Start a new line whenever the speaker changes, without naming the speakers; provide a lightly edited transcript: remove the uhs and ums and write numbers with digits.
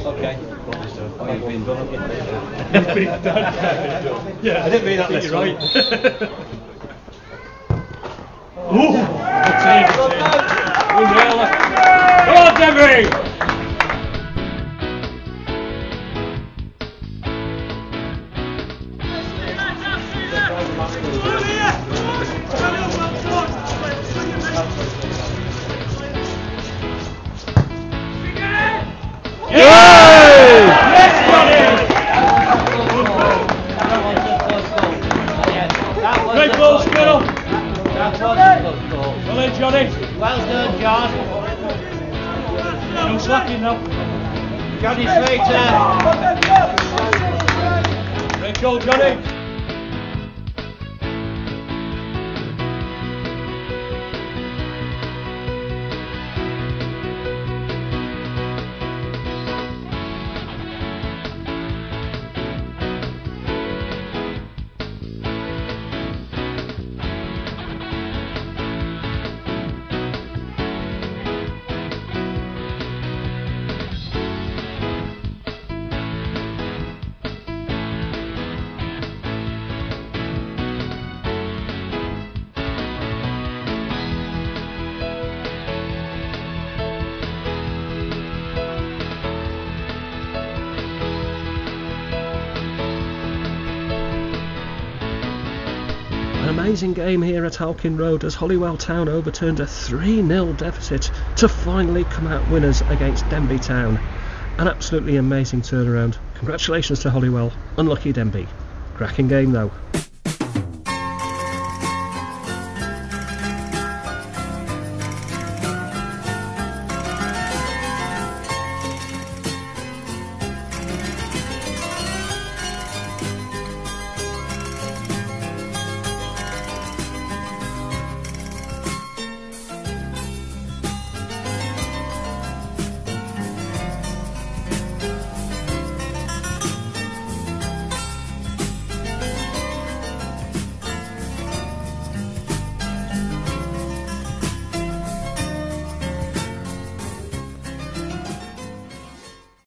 Okay. Oh, you've been done.
You've been done. Yeah,
I didn't mean that.
You're right.
Ooh!
Good save, good save. Come on, Debbie! Great ball, Squirrel! Well in, Johnny!
Well done, John.
No slacking now.
Johnny Slater.
Great goal, Johnny!
An amazing game here at Halkin Road as Holywell Town overturned a 3-0 deficit to finally come out winners against Denby Town. An absolutely amazing turnaround. Congratulations to Holywell. Unlucky Denby. Cracking game though.